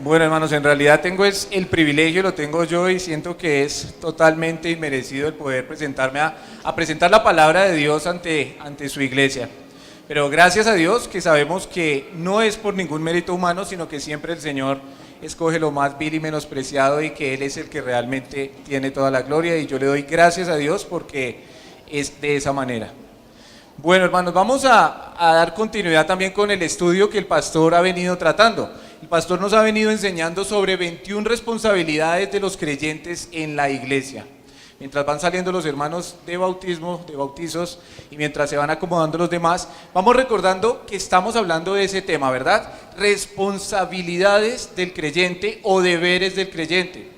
Bueno, hermanos, en realidad tengo el privilegio, lo tengo yo y siento que es totalmente inmerecido el poder presentarme a presentar la palabra de Dios ante su iglesia. Pero gracias a Dios que sabemos que no es por ningún mérito humano, sino que siempre el Señor escoge lo más vil y menospreciado y que Él es el que realmente tiene toda la gloria, y yo le doy gracias a Dios porque es de esa manera. Bueno, hermanos, vamos a dar continuidad también con el estudio que el pastor ha venido tratando. El pastor nos ha venido enseñando sobre 21 responsabilidades de los creyentes en la iglesia. Mientras van saliendo los hermanos de bautizos, y mientras se van acomodando los demás, vamos recordando que estamos hablando de ese tema, ¿verdad? Responsabilidades del creyente o deberes del creyente.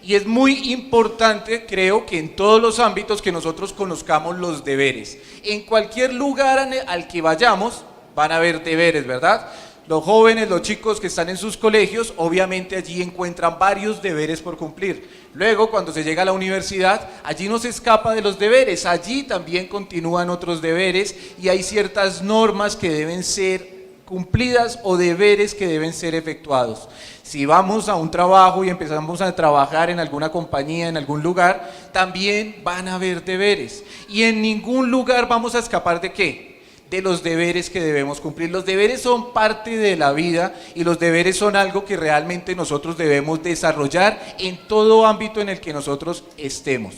Y es muy importante, creo, que en todos los ámbitos que nosotros conozcamos los deberes. En cualquier lugar al que vayamos van a haber deberes, ¿verdad? Los jóvenes, los chicos que están en sus colegios, obviamente allí encuentran varios deberes por cumplir. Luego, cuando se llega a la universidad, allí no se escapa de los deberes, allí también continúan otros deberes y hay ciertas normas que deben ser cumplidas o deberes que deben ser efectuados. Si vamos a un trabajo y empezamos a trabajar en alguna compañía, en algún lugar, también van a haber deberes. Y en ningún lugar vamos a escapar ¿de qué? De los deberes que debemos cumplir. Los deberes son parte de la vida y los deberes son algo que realmente nosotros debemos desarrollar en todo ámbito en el que nosotros estemos.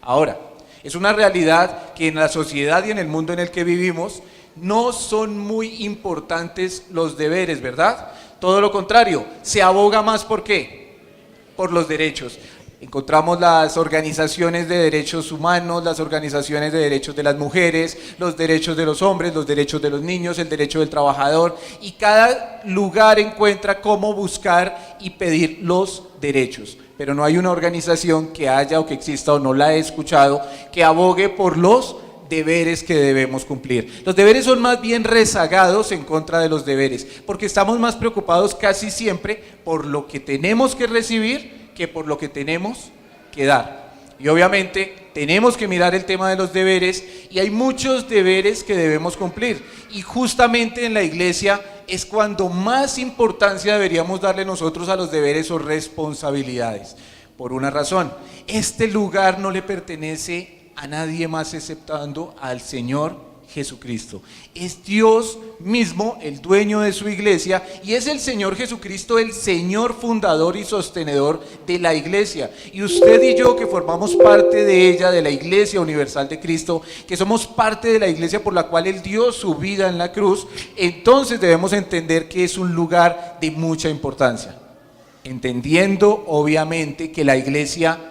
Ahora, es una realidad que en la sociedad y en el mundo en el que vivimos no son muy importantes los deberes, ¿verdad? Todo lo contrario, se aboga más ¿por qué? Por los derechos. Encontramos las organizaciones de derechos humanos, las organizaciones de derechos de las mujeres, los derechos de los hombres, los derechos de los niños, el derecho del trabajador, y cada lugar encuentra cómo buscar y pedir los derechos. Pero no hay una organización que haya o que exista, o no la he escuchado, que abogue por los deberes que debemos cumplir. Los deberes son más bien rezagados en contra de los deberes, porque estamos más preocupados casi siempre por lo que tenemos que recibir que por lo que tenemos que dar. Y obviamente tenemos que mirar el tema de los deberes, y hay muchos deberes que debemos cumplir, y justamente en la iglesia es cuando más importancia deberíamos darle nosotros a los deberes o responsabilidades, por una razón: este lugar no le pertenece a nadie más exceptuando al Señor Jesucristo. Es Dios mismo el dueño de su iglesia, y es el Señor Jesucristo el Señor fundador y sostenedor de la iglesia. Y usted y yo, que formamos parte de ella, de la Iglesia Universal de Cristo, que somos parte de la iglesia por la cual Él dio su vida en la cruz, entonces debemos entender que es un lugar de mucha importancia. Entendiendo obviamente que la iglesia,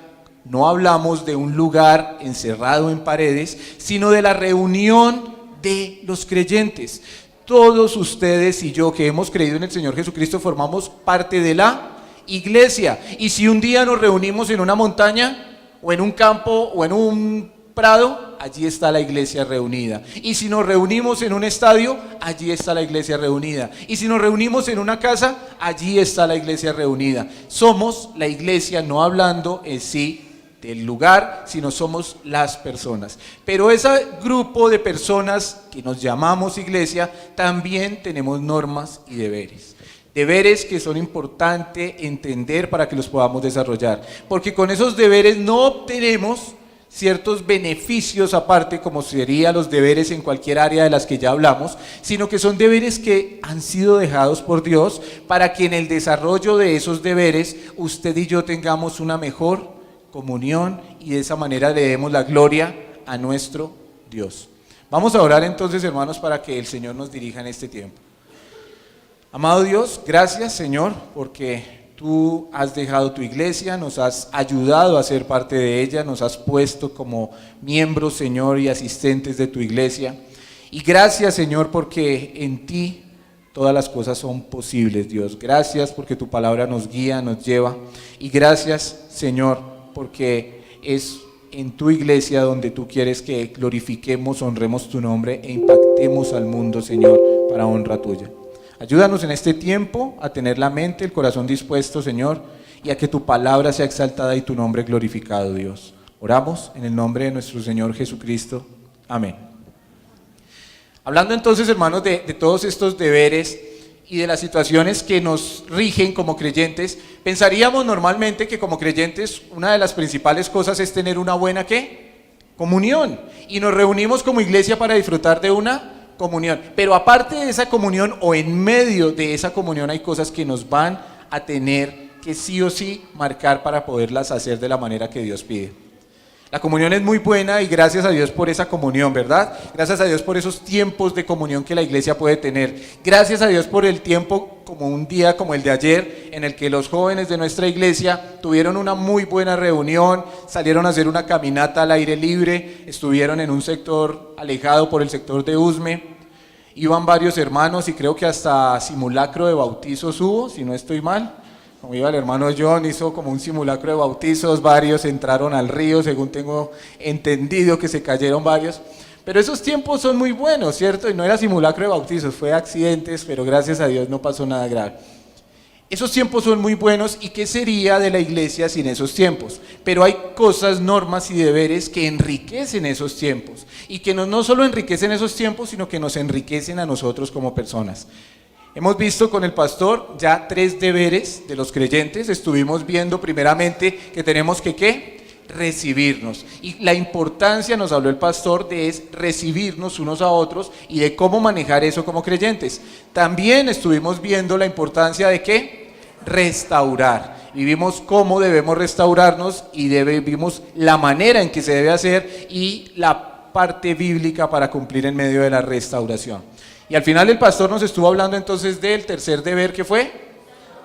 no hablamos de un lugar encerrado en paredes, sino de la reunión de los creyentes. Todos ustedes y yo que hemos creído en el Señor Jesucristo formamos parte de la iglesia. Y si un día nos reunimos en una montaña, o en un campo, o en un prado, allí está la iglesia reunida. Y si nos reunimos en un estadio, allí está la iglesia reunida. Y si nos reunimos en una casa, allí está la iglesia reunida. Somos la iglesia, no hablando en sí del lugar, sino somos las personas. Pero ese grupo de personas que nos llamamos iglesia, también tenemos normas y deberes. Deberes que son importantes entender para que los podamos desarrollar, porque con esos deberes no obtenemos ciertos beneficios aparte, como serían los deberes en cualquier área de las que ya hablamos, sino que son deberes que han sido dejados por Dios para que en el desarrollo de esos deberes usted y yo tengamos una mejor comunión, y de esa manera le demos la gloria a nuestro Dios. Vamos a orar entonces, hermanos, para que el Señor nos dirija en este tiempo. Amado Dios, gracias, Señor, porque Tú has dejado tu iglesia, nos has ayudado a ser parte de ella, nos has puesto como miembros, Señor, y asistentes de tu iglesia. Y gracias, Señor, porque en ti todas las cosas son posibles, Dios. Gracias porque tu palabra nos guía, nos lleva. Y gracias, Señor, porque es en tu iglesia donde tú quieres que glorifiquemos, honremos tu nombre e impactemos al mundo, Señor, para honra tuya. Ayúdanos en este tiempo a tener la mente, el corazón dispuesto, Señor, y a que tu palabra sea exaltada y tu nombre glorificado, Dios. Oramos en el nombre de nuestro Señor Jesucristo. Amén. Hablando entonces, hermanos, de todos estos deberes, y de las situaciones que nos rigen como creyentes, pensaríamos normalmente que como creyentes una de las principales cosas es tener una buena ¿qué? Comunión. Y nos reunimos como iglesia para disfrutar de una comunión. Pero aparte de esa comunión o en medio de esa comunión hay cosas que nos van a tener que sí o sí marcar para poderlas hacer de la manera que Dios pide. La comunión es muy buena y gracias a Dios por esa comunión, ¿verdad? Gracias a Dios por esos tiempos de comunión que la iglesia puede tener. Gracias a Dios por el tiempo, como un día como el de ayer, en el que los jóvenes de nuestra iglesia tuvieron una muy buena reunión, salieron a hacer una caminata al aire libre, estuvieron en un sector alejado por el sector de Usme. Iban varios hermanos y creo que hasta simulacro de bautizos hubo, si no estoy mal. Como iba el hermano John, hizo como un simulacro de bautizos, varios entraron al río, según tengo entendido que se cayeron varios. Pero esos tiempos son muy buenos, ¿cierto? Y no era simulacro de bautizos, fue accidentes, pero gracias a Dios no pasó nada grave. Esos tiempos son muy buenos, ¿y qué sería de la iglesia sin esos tiempos? Pero hay cosas, normas y deberes que enriquecen esos tiempos. Y que no solo enriquecen esos tiempos, sino que nos enriquecen a nosotros como personas. Hemos visto con el pastor ya 3 deberes de los creyentes. Estuvimos viendo primeramente que tenemos que ¿qué? Recibirnos. Y la importancia, nos habló el pastor, de es recibirnos unos a otros y de cómo manejar eso como creyentes. También estuvimos viendo la importancia de ¿qué? Restaurar. Vivimos cómo debemos restaurarnos y vimos la manera en que se debe hacer y la parte bíblica para cumplir en medio de la restauración. Y al final el pastor nos estuvo hablando entonces del tercer deber, que fue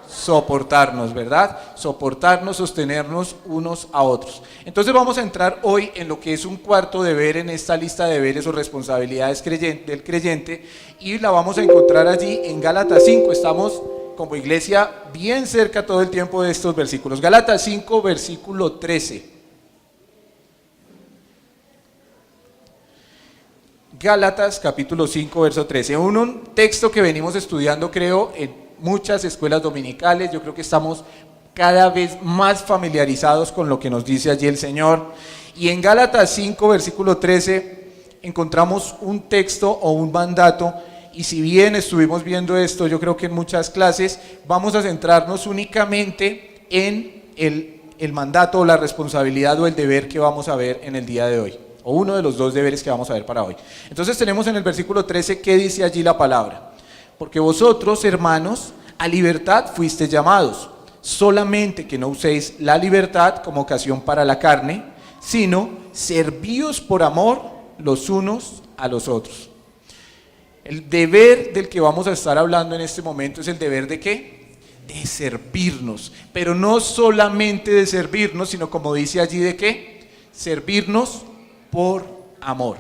soportarnos, ¿verdad? Soportarnos, sostenernos unos a otros. Entonces vamos a entrar hoy en lo que es un cuarto deber en esta lista de deberes o responsabilidades del creyente, y la vamos a encontrar allí en Gálatas 5. Estamos como iglesia bien cerca todo el tiempo de estos versículos. Gálatas 5, versículo 13. Gálatas capítulo 5, verso 13, un texto que venimos estudiando creo en muchas escuelas dominicales. Yo creo que estamos cada vez más familiarizados con lo que nos dice allí el Señor. Y en Gálatas 5, versículo 13, encontramos un texto o un mandato, y si bien estuvimos viendo esto, yo creo que en muchas clases vamos a centrarnos únicamente en el mandato o la responsabilidad o el deber que vamos a ver en el día de hoy. O uno de los 2 deberes que vamos a ver para hoy. Entonces tenemos en el versículo 13, ¿qué dice allí la palabra? Porque vosotros, hermanos, a libertad fuisteis llamados, solamente que no uséis la libertad como ocasión para la carne, sino servíos por amor los unos a los otros. El deber del que vamos a estar hablando en este momento es el deber de ¿qué? De servirnos, pero no solamente de servirnos, sino como dice allí de ¿qué? Servirnos por amor.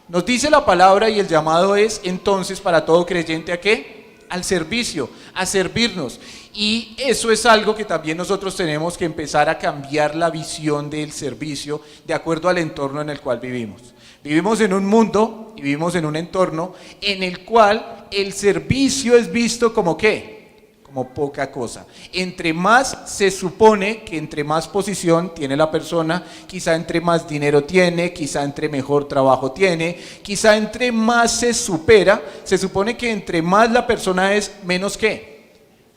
Nos dice la palabra y el llamado es entonces para todo creyente ¿a qué? Al servicio, a servirnos. Y eso es algo que también nosotros tenemos que empezar a cambiar la visión del servicio de acuerdo al entorno en el cual vivimos. Vivimos en un mundo y vivimos en un entorno en el cual el servicio es visto como ¿qué? Como poca cosa. Entre más se supone que entre más posición tiene la persona, quizá entre más dinero tiene, quizá entre mejor trabajo tiene, quizá entre más se supera, se supone que entre más la persona es, menos ¿qué?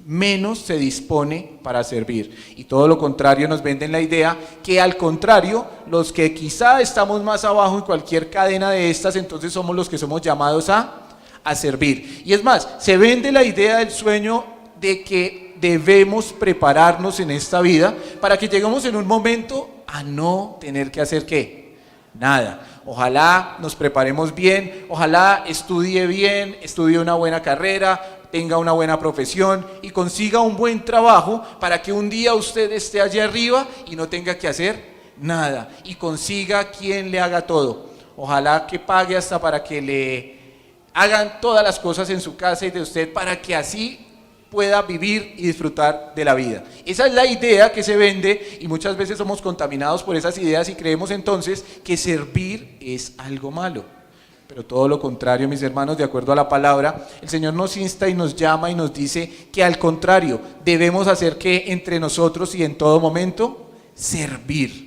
Menos se dispone para servir. Y todo lo contrario, nos venden la idea que al contrario, los que quizá estamos más abajo en cualquier cadena de estas, entonces somos los que somos llamados a servir. Y es más, se vende la idea del sueño de que debemos prepararnos en esta vida para que lleguemos en un momento a no tener que hacer ¿qué? Nada. Ojalá nos preparemos bien, ojalá estudie bien, estudie una buena carrera, tenga una buena profesión y consiga un buen trabajo para que un día usted esté allá arriba y no tenga que hacer nada y consiga quien le haga todo. Ojalá que pague hasta para que le hagan todas las cosas en su casa y de usted, para que así pueda vivir y disfrutar de la vida. Esa es la idea que se vende y muchas veces somos contaminados por esas ideas y creemos entonces que servir es algo malo. Pero todo lo contrario, mis hermanos, de acuerdo a la palabra, el Señor nos insta y nos llama y nos dice que al contrario, debemos hacer que entre nosotros y en todo momento, servirnos.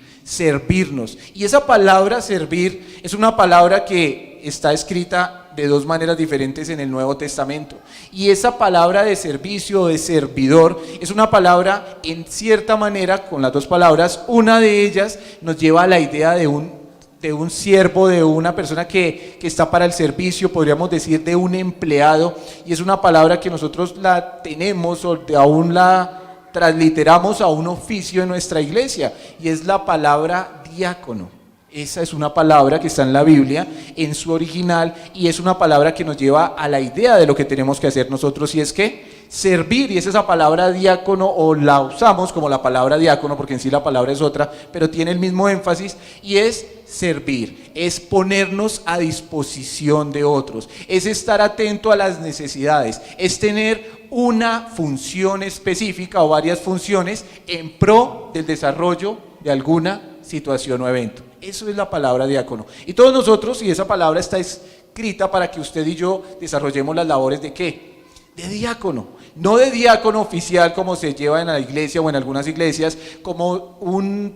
Y esa palabra servir es una palabra que está escrita de dos maneras diferentes en el Nuevo Testamento. Y esa palabra de servicio o de servidor es una palabra, en cierta manera, con las dos palabras, una de ellas nos lleva a la idea de un siervo, de una persona que está para el servicio, podríamos decir de un empleado, y es una palabra que nosotros la tenemos o aún la transliteramos a un oficio en nuestra iglesia, y es la palabra diácono. Esa es una palabra que está en la Biblia, en su original, y es una palabra que nos lleva a la idea de lo que tenemos que hacer nosotros, y es que servir, y es esa palabra diácono, o la usamos como la palabra diácono, porque en sí la palabra es otra, pero tiene el mismo énfasis, y es servir, es ponernos a disposición de otros, es estar atento a las necesidades, es tener una función específica o varias funciones en pro del desarrollo de alguna situación o evento. Eso es la palabra diácono. Y todos nosotros, y esa palabra está escrita para que usted y yo desarrollemos las labores de ¿qué? De diácono. No de diácono oficial como se lleva en la iglesia o en algunas iglesias, como un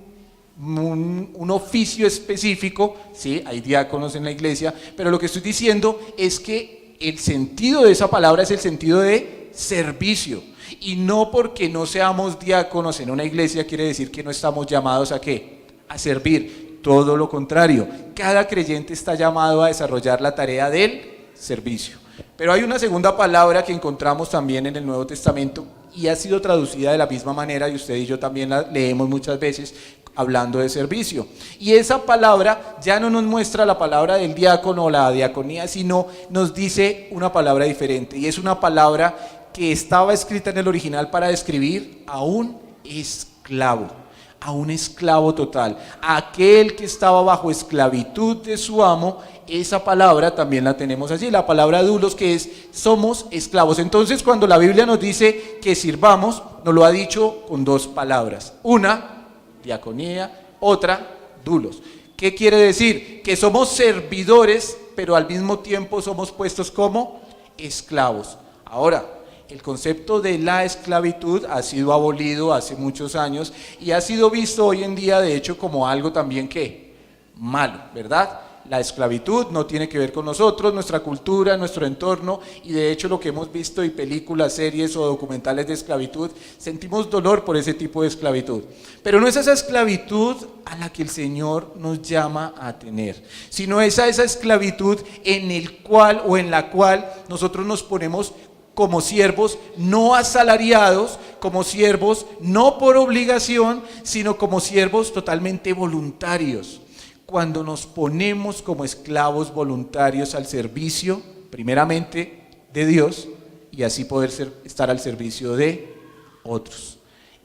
oficio específico. Sí, hay diáconos en la iglesia, pero lo que estoy diciendo es que el sentido de esa palabra es el sentido de servicio. Y no porque no seamos diáconos en una iglesia quiere decir que no estamos llamados a ¿qué? A servir. Todo lo contrario, cada creyente está llamado a desarrollar la tarea del servicio. Pero hay una segunda palabra que encontramos también en el Nuevo Testamento y ha sido traducida de la misma manera, y usted y yo también la leemos muchas veces hablando de servicio. Y esa palabra ya no nos muestra la palabra del diácono o la diaconía, sino nos dice una palabra diferente, y es una palabra que estaba escrita en el original para describir a un esclavo. A un esclavo total, a aquel que estaba bajo esclavitud de su amo. Esa palabra también la tenemos allí, la palabra dulos, que es somos esclavos. Entonces, cuando la Biblia nos dice que sirvamos, nos lo ha dicho con dos palabras, una, diaconía, otra, dulos. ¿Qué quiere decir? Que somos servidores, pero al mismo tiempo somos puestos como esclavos. Ahora, el concepto de la esclavitud ha sido abolido hace muchos años y ha sido visto hoy en día, de hecho, como algo también que malo, ¿verdad? La esclavitud no tiene que ver con nosotros, nuestra cultura, nuestro entorno, y de hecho lo que hemos visto en películas, series o documentales de esclavitud, sentimos dolor por ese tipo de esclavitud. Pero no es esa esclavitud a la que el Señor nos llama a tener, sino esa esclavitud en la cual nosotros nos ponemos como siervos no asalariados, como siervos no por obligación, sino como siervos totalmente voluntarios. Cuando nos ponemos como esclavos voluntarios al servicio, primeramente de Dios, y así poder estar al servicio de otros.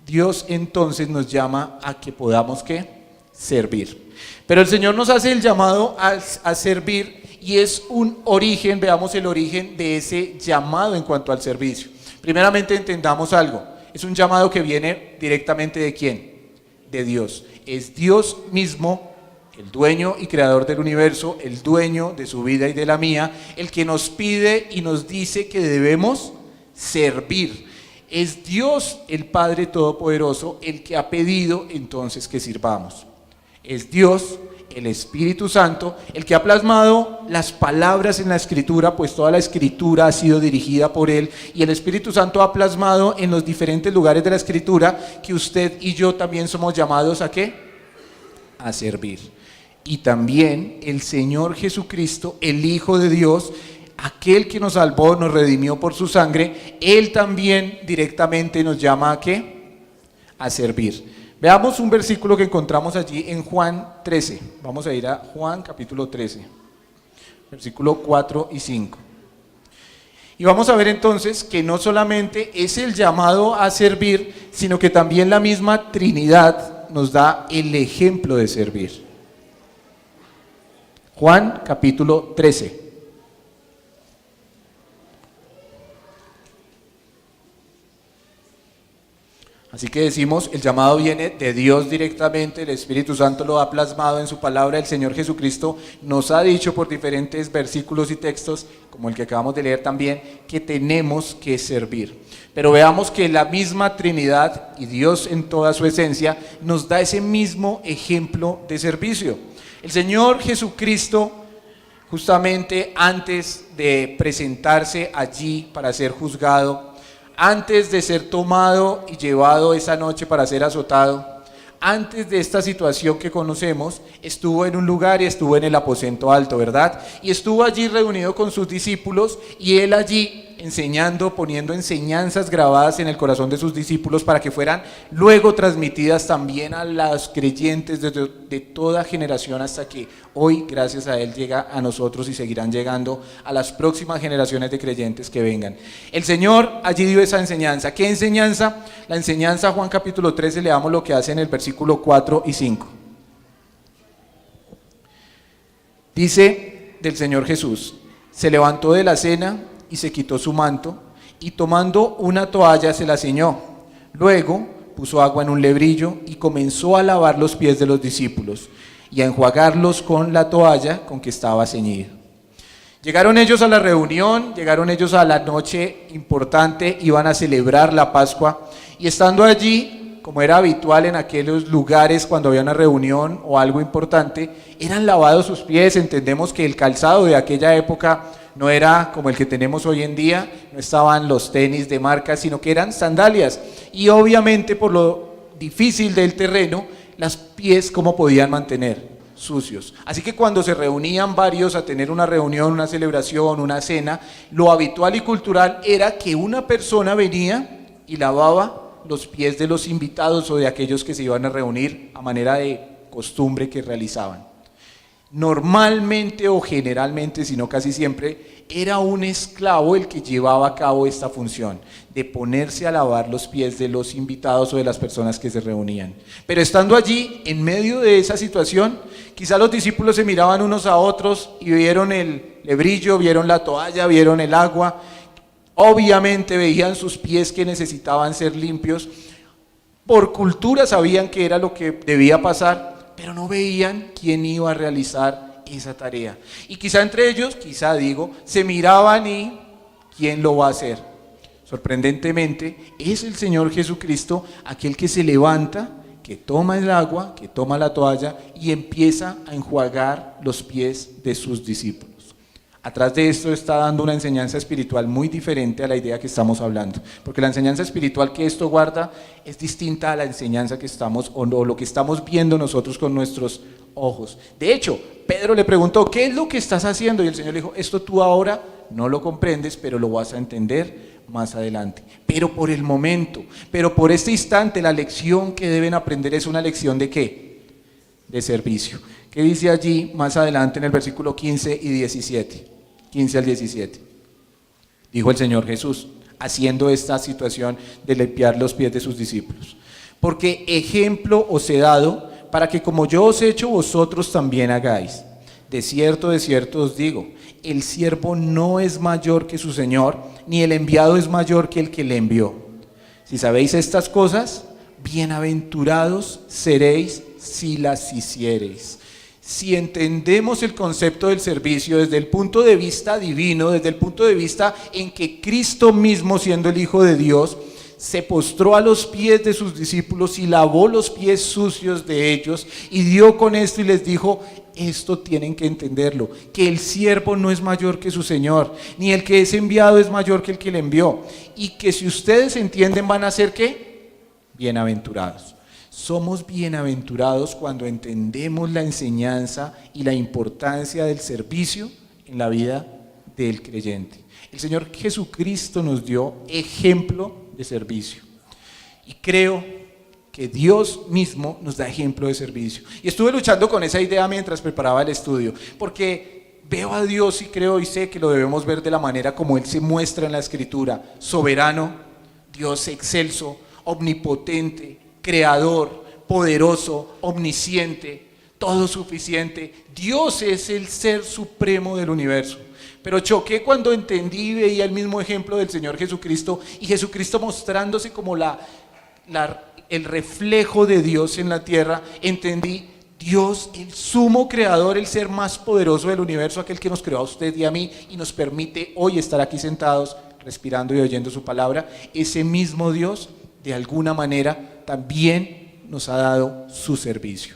Dios entonces nos llama a que podamos ¿qué? Servir. Pero el Señor nos hace el llamado a servir. Y es un origen, veamos el origen de ese llamado en cuanto al servicio. Primeramente entendamos algo, es un llamado que viene directamente ¿de quién? De Dios. Es Dios mismo, el dueño y creador del universo, el dueño de su vida y de la mía, el que nos pide y nos dice que debemos servir. Es Dios, el Padre Todopoderoso, el que ha pedido entonces que sirvamos. Es Dios, el Espíritu Santo, el que ha plasmado las palabras en la Escritura, pues toda la Escritura ha sido dirigida por Él, y el Espíritu Santo ha plasmado en los diferentes lugares de la Escritura que usted y yo también somos llamados ¿a qué? A servir. Y también el Señor Jesucristo, el Hijo de Dios, aquel que nos salvó, nos redimió por su sangre, Él también directamente nos llama ¿a qué? A servir. Veamos un versículo que encontramos allí en Juan 13. Vamos a ir a Juan capítulo 13, versículo 4 y 5. Y vamos a ver entonces que no solamente es el llamado a servir, sino que también la misma Trinidad nos da el ejemplo de servir. Juan capítulo 13. Así que decimos, el llamado viene de Dios directamente, el Espíritu Santo lo ha plasmado en su palabra, el Señor Jesucristo nos ha dicho por diferentes versículos y textos, como el que acabamos de leer también, que tenemos que servir. Pero veamos que la misma Trinidad y Dios en toda su esencia nos da ese mismo ejemplo de servicio. El Señor Jesucristo, justamente antes de presentarse allí para ser juzgado, antes de ser tomado y llevado esa noche para ser azotado, antes de esta situación que conocemos, estuvo en un lugar y estuvo en el aposento alto, ¿verdad? Y estuvo allí reunido con sus discípulos y él allí enseñando, poniendo enseñanzas grabadas en el corazón de sus discípulos para que fueran luego transmitidas también a los creyentes de toda generación hasta que hoy, gracias a él, llega a nosotros y seguirán llegando a las próximas generaciones de creyentes que vengan. El Señor allí dio esa enseñanza. ¿Qué enseñanza? La enseñanza, Juan capítulo 13, leamos lo que hace en el versículo 4 y 5. Dice del Señor Jesús: se levantó de la cena y se quitó su manto, y tomando una toalla se la ciñó. Luego puso agua en un lebrillo y comenzó a lavar los pies de los discípulos y a enjuagarlos con la toalla con que estaba ceñido. Llegaron ellos a la reunión, llegaron ellos a la noche importante, iban a celebrar la Pascua, y estando allí, como era habitual en aquellos lugares cuando había una reunión o algo importante, eran lavados sus pies. Entendemos que el calzado de aquella época no era como el que tenemos hoy en día, no estaban los tenis de marca, sino que eran sandalias. Y obviamente por lo difícil del terreno, los pies cómo podían mantener sucios. Así que cuando se reunían varios a tener una reunión, una celebración, una cena, lo habitual y cultural era que una persona venía y lavaba los pies de los invitados o de aquellos que se iban a reunir a manera de costumbre que realizaban. Normalmente o generalmente, sino casi siempre, era un esclavo el que llevaba a cabo esta función de ponerse a lavar los pies de los invitados o de las personas que se reunían. Pero estando allí, en medio de esa situación, quizá los discípulos se miraban unos a otros y vieron el lebrillo, vieron la toalla, vieron el agua. Obviamente veían sus pies que necesitaban ser limpios. Por cultura sabían que era lo que debía pasar, pero no veían quién iba a realizar esa tarea. Y quizá entre ellos, se miraban y ¿quién lo va a hacer? Sorprendentemente, es el Señor Jesucristo aquel que se levanta, que toma el agua, que toma la toalla y empieza a enjuagar los pies de sus discípulos. Atrás de esto está dando una enseñanza espiritual muy diferente a la idea que estamos hablando, porque la enseñanza espiritual que esto guarda es distinta a la enseñanza que estamos, o lo que estamos viendo nosotros con nuestros ojos. De hecho, Pedro le preguntó: ¿qué es lo que estás haciendo? Y el Señor le dijo: esto tú ahora no lo comprendes, pero lo vas a entender más adelante. Pero por el momento, pero por este instante, la lección que deben aprender es una lección ¿de qué? De servicio. ¿Qué dice allí más adelante en el versículo 15 y 17? 15 al 17. Dijo el Señor Jesús, haciendo esta situación de limpiar los pies de sus discípulos: porque ejemplo os he dado para que como yo os he hecho, vosotros también hagáis. De cierto os digo, el siervo no es mayor que su Señor, ni el enviado es mayor que el que le envió. Si sabéis estas cosas, bienaventurados seréis si las hiciereis. Si entendemos el concepto del servicio desde el punto de vista divino, desde el punto de vista en que Cristo mismo, siendo el Hijo de Dios, se postró a los pies de sus discípulos y lavó los pies sucios de ellos, y dio con esto y les dijo: esto tienen que entenderlo, que el siervo no es mayor que su Señor, ni el que es enviado es mayor que el que le envió, y que si ustedes entienden van a ser ¿qué? Bienaventurados. Somos bienaventurados cuando entendemos la enseñanza y la importancia del servicio en la vida del creyente. El Señor Jesucristo nos dio ejemplo de servicio. Y creo que Dios mismo nos da ejemplo de servicio. Y estuve luchando con esa idea mientras preparaba el estudio, porque veo a Dios y creo y sé que lo debemos ver de la manera como Él se muestra en la Escritura: soberano, Dios excelso, omnipotente, creador, poderoso, omnisciente, todo suficiente. Dios es el ser supremo del universo. Pero choqué cuando entendí y veía el mismo ejemplo del Señor Jesucristo, y Jesucristo mostrándose como el reflejo de Dios en la tierra. Entendí: Dios, el sumo creador, el ser más poderoso del universo, aquel que nos creó a usted y a mí y nos permite hoy estar aquí sentados, respirando y oyendo su palabra. Ese mismo Dios, de alguna manera, también nos ha dado su servicio.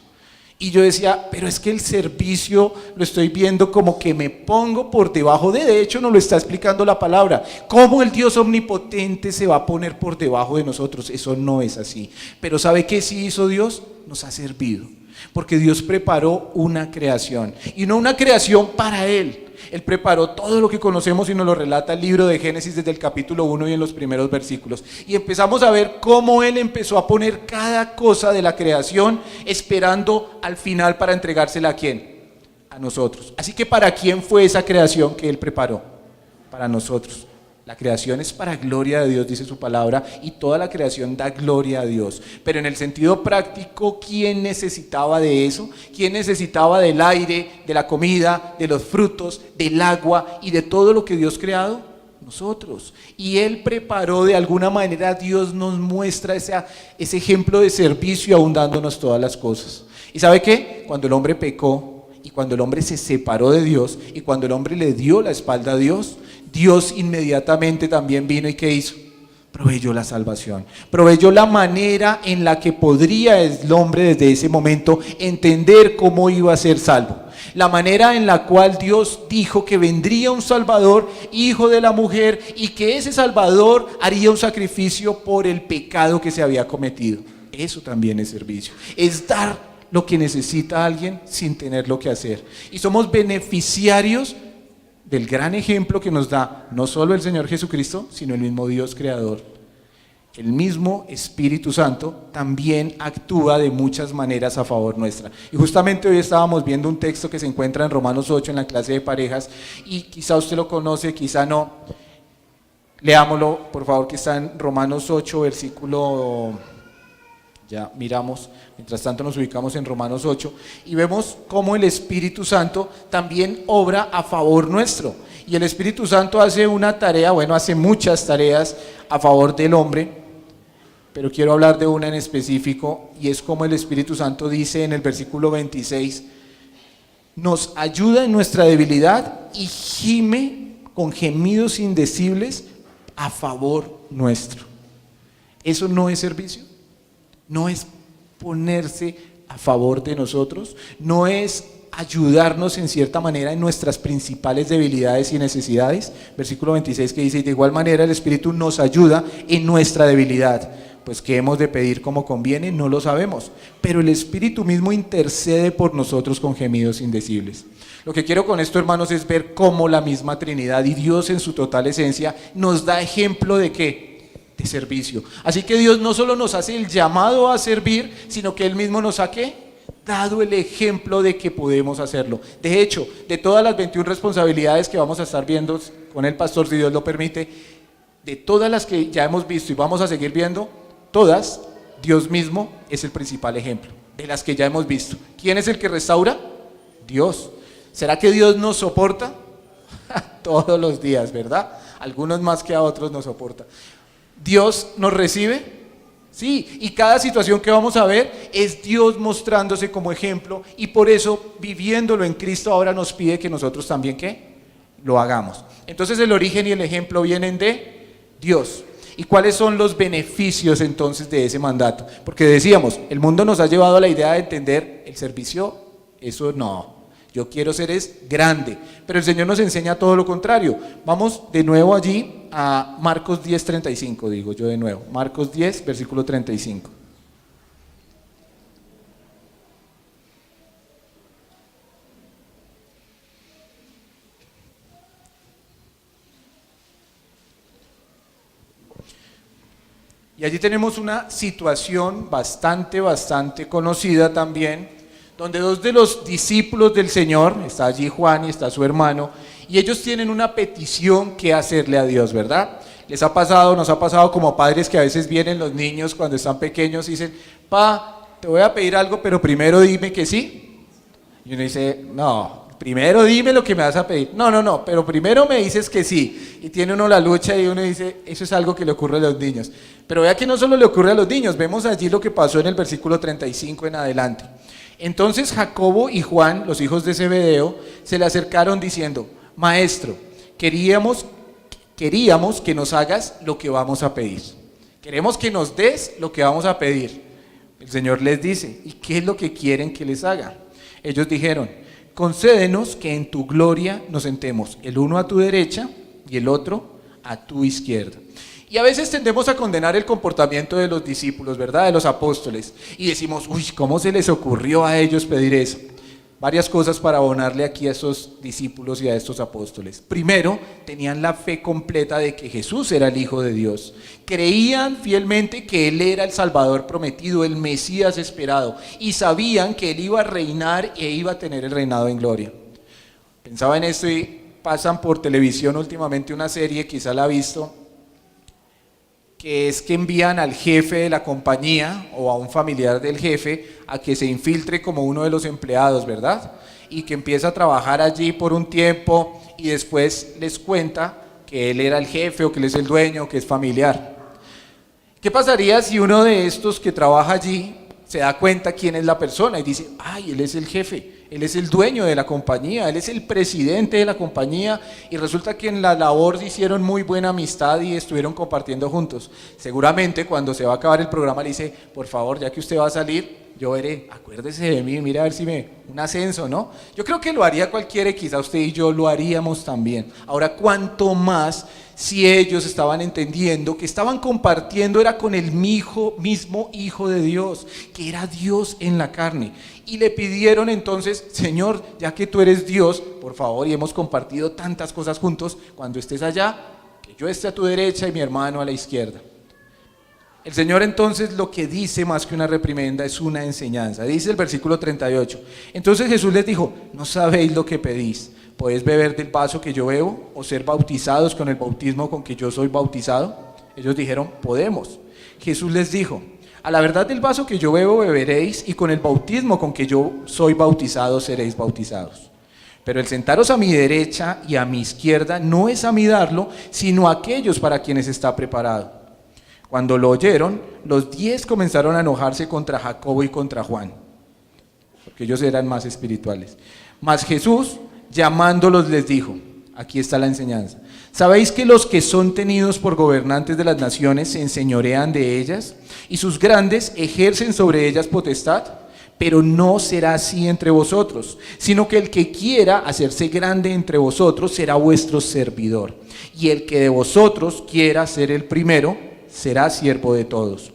Y yo decía, pero es que el servicio lo estoy viendo como que me pongo por debajo de hecho nos lo está explicando la palabra. ¿Cómo el Dios omnipotente se va a poner por debajo de nosotros? Eso no es así. Pero ¿sabe qué sí hizo Dios? Nos ha servido. Porque Dios preparó una creación. Y no una creación para Él. Él preparó todo lo que conocemos y nos lo relata el libro de Génesis desde el capítulo 1 y en los primeros versículos. Y empezamos a ver cómo Él empezó a poner cada cosa de la creación esperando al final para entregársela ¿a quién? A nosotros. Así que ¿para quién fue esa creación que Él preparó? Para nosotros. La creación es para gloria de Dios, dice su palabra, y toda la creación da gloria a Dios. Pero en el sentido práctico, ¿quién necesitaba de eso? ¿Quién necesitaba del aire, de la comida, de los frutos, del agua y de todo lo que Dios ha creado? Nosotros. Y Él preparó de alguna manera, Dios nos muestra ese ejemplo de servicio aún dándonos todas las cosas. ¿Y sabe qué? Cuando el hombre pecó y cuando el hombre se separó de Dios y cuando el hombre le dio la espalda a Dios, Dios inmediatamente también vino y ¿qué hizo? Proveyó la salvación, proveyó la manera en la que podría el hombre desde ese momento entender cómo iba a ser salvo. La manera en la cual Dios dijo que vendría un Salvador, hijo de la mujer, y que ese Salvador haría un sacrificio por el pecado que se había cometido. Eso también es servicio, es dar lo que necesita alguien sin tener lo que hacer. Y somos beneficiarios del gran ejemplo que nos da no solo el Señor Jesucristo, sino el mismo Dios creador. El mismo Espíritu Santo también actúa de muchas maneras a favor nuestra. Y justamente hoy estábamos viendo un texto que se encuentra en Romanos 8 en la clase de parejas, y quizá usted lo conoce, quizá no. Leámoslo, por favor, que está en Romanos 8, versículo... Ya miramos, mientras tanto nos ubicamos en Romanos 8 y vemos cómo el Espíritu Santo también obra a favor nuestro. Y el Espíritu Santo hace una tarea, bueno, hace muchas tareas a favor del hombre, pero quiero hablar de una en específico, y es como el Espíritu Santo dice en el versículo 26, nos ayuda en nuestra debilidad y gime con gemidos indecibles a favor nuestro. ¿Eso no es servicio? ¿No es ponerse a favor de nosotros? ¿No es ayudarnos en cierta manera en nuestras principales debilidades y necesidades? Versículo 26 que dice, y de igual manera el Espíritu nos ayuda en nuestra debilidad. Pues ¿qué hemos de pedir como conviene? No lo sabemos, pero el Espíritu mismo intercede por nosotros con gemidos indecibles. Lo que quiero con esto, hermanos, es ver cómo la misma Trinidad y Dios en su total esencia nos da ejemplo de ¿qué? De servicio. Así que Dios no solo nos hace el llamado a servir, sino que Él mismo nos ha ¿qué? Dado el ejemplo de que podemos hacerlo. De hecho, de todas las 21 responsabilidades que vamos a estar viendo con el pastor, si Dios lo permite, de todas las que ya hemos visto y vamos a seguir viendo, todas, Dios mismo es el principal ejemplo. De las que ya hemos visto. ¿Quién es el que restaura? Dios. ¿Será que Dios nos soporta? Todos los días, ¿verdad? Algunos más que a otros nos soporta. ¿Dios nos recibe? Sí, y cada situación que vamos a ver es Dios mostrándose como ejemplo, y por eso, viviéndolo en Cristo, ahora nos pide que nosotros también ¿qué? Lo hagamos. Entonces el origen y el ejemplo vienen de Dios. ¿Y cuáles son los beneficios entonces de ese mandato? Porque decíamos, el mundo nos ha llevado a la idea de entender el servicio, eso no. Yo quiero ser grande, pero el Señor nos enseña todo lo contrario. Vamos de nuevo allí a Marcos 10, 35, digo yo de nuevo. Marcos 10, versículo 35. Y allí tenemos una situación bastante conocida también, donde dos de los discípulos del Señor, está allí Juan y está su hermano, y ellos tienen una petición que hacerle a Dios, ¿verdad? Les ha pasado, nos ha pasado como padres que a veces vienen los niños cuando están pequeños y dicen, pa, te voy a pedir algo, pero primero dime que sí. Y uno dice, no, primero dime lo que me vas a pedir. No, pero primero me dices que sí. Y tiene uno la lucha y uno dice, eso es algo que le ocurre a los niños. Pero vea que no solo le ocurre a los niños, vemos allí lo que pasó en el versículo 35 en adelante. Entonces Jacobo y Juan, los hijos de Zebedeo, se le acercaron diciendo, Maestro, queríamos que nos hagas lo que vamos a pedir. Queremos que nos des lo que vamos a pedir. El Señor les dice, ¿y qué es lo que quieren que les haga? Ellos dijeron, concédenos que en tu gloria nos sentemos, el uno a tu derecha y el otro a tu izquierda. Y a veces tendemos a condenar el comportamiento de los discípulos, ¿verdad? De los apóstoles. Y decimos, uy, ¿cómo se les ocurrió a ellos pedir eso? Varias cosas para abonarle aquí a esos discípulos y a estos apóstoles. Primero, tenían la fe completa de que Jesús era el Hijo de Dios. Creían fielmente que Él era el Salvador prometido, el Mesías esperado. Y sabían que Él iba a reinar e iba a tener el reinado en gloria. Pensaba en esto y pasan por televisión últimamente una serie, quizá la ha visto, que es que envían al jefe de la compañía o a un familiar del jefe a que se infiltre como uno de los empleados, ¿verdad? Y que empieza a trabajar allí por un tiempo y después les cuenta que él era el jefe o que él es el dueño o que es familiar. ¿Qué pasaría si uno de estos que trabaja allí se da cuenta quién es la persona y dice, ay, él es el jefe, él es el dueño de la compañía, él es el presidente de la compañía, y resulta que en la labor hicieron muy buena amistad y estuvieron compartiendo juntos? Seguramente cuando se va a acabar el programa le dice, por favor, ya que usted va a salir, yo veré, acuérdese de mí, mira a ver si un ascenso, ¿no? Yo creo que lo haría cualquiera y quizá usted y yo lo haríamos también. Ahora, ¿cuánto más si ellos estaban entendiendo que estaban compartiendo era con el mismo Hijo de Dios, que era Dios en la carne? Y le pidieron entonces, Señor, ya que tú eres Dios, por favor, y hemos compartido tantas cosas juntos, cuando estés allá, que yo esté a tu derecha y mi hermano a la izquierda. El Señor entonces lo que dice más que una reprimenda es una enseñanza. Dice el versículo 38. Entonces Jesús les dijo, no sabéis lo que pedís. ¿Podéis beber del vaso que yo bebo o ser bautizados con el bautismo con que yo soy bautizado? Ellos dijeron, podemos. Jesús les dijo, a la verdad del vaso que yo bebo beberéis y con el bautismo con que yo soy bautizado seréis bautizados. Pero el sentaros a mi derecha y a mi izquierda no es a mí darlo, sino a aquellos para quienes está preparado. Cuando lo oyeron, los 10 comenzaron a enojarse contra Jacobo y contra Juan, porque ellos eran más espirituales. Mas Jesús, llamándolos, les dijo, aquí está la enseñanza, ¿sabéis que los que son tenidos por gobernantes de las naciones se enseñorean de ellas, y sus grandes ejercen sobre ellas potestad? Pero no será así entre vosotros, sino que el que quiera hacerse grande entre vosotros será vuestro servidor, y el que de vosotros quiera ser el primero, será siervo de todos.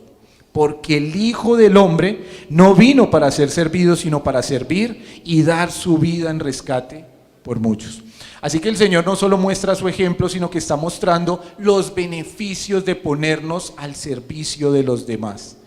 Porque el Hijo del Hombre no vino para ser servido, sino para servir y dar su vida en rescate por muchos. Así que el Señor no solo muestra su ejemplo, sino que está mostrando los beneficios de ponernos al servicio de los demás.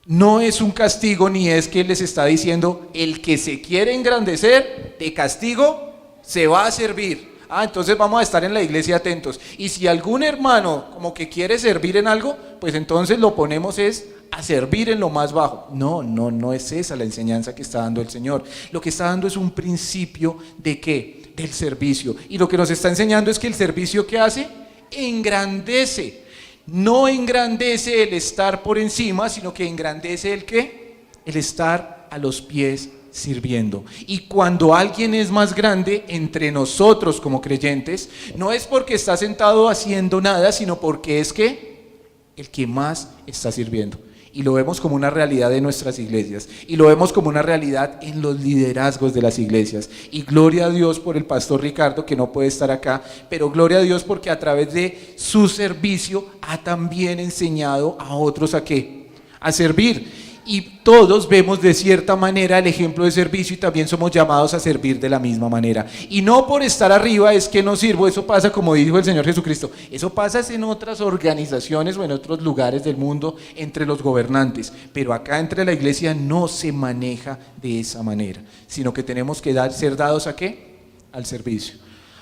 No es un castigo, ni es que Él les está diciendo, el que se quiere engrandecer, de castigo, se va a servir. Entonces vamos a estar en la iglesia atentos. Y si algún hermano como que quiere servir en algo, pues entonces lo ponemos es a servir en lo más bajo. No es esa la enseñanza que está dando el Señor. Lo que está dando es un principio ¿de qué? Del servicio. Y lo que nos está enseñando es que el servicio ¿qué hace? Engrandece. No engrandece el estar por encima, sino que engrandece el ¿qué? El estar a los pies sirviendo. Y cuando alguien es más grande entre nosotros como creyentes, no es porque está sentado haciendo nada, sino porque es que el que más está sirviendo. Y lo vemos como una realidad de nuestras iglesias, y lo vemos como una realidad en los liderazgos de las iglesias. Y gloria a Dios por el pastor Ricardo, que no puede estar acá, pero gloria a Dios porque a través de su servicio ha también enseñado a otros a ¿qué? A servir. Y todos vemos de cierta manera el ejemplo de servicio y también somos llamados a servir de la misma manera. Y no por estar arriba es que no sirvo, eso pasa como dijo el Señor Jesucristo, eso pasa en otras organizaciones o en otros lugares del mundo entre los gobernantes, pero acá entre la iglesia no se maneja de esa manera, sino que tenemos que ser dados ¿a qué? Al servicio.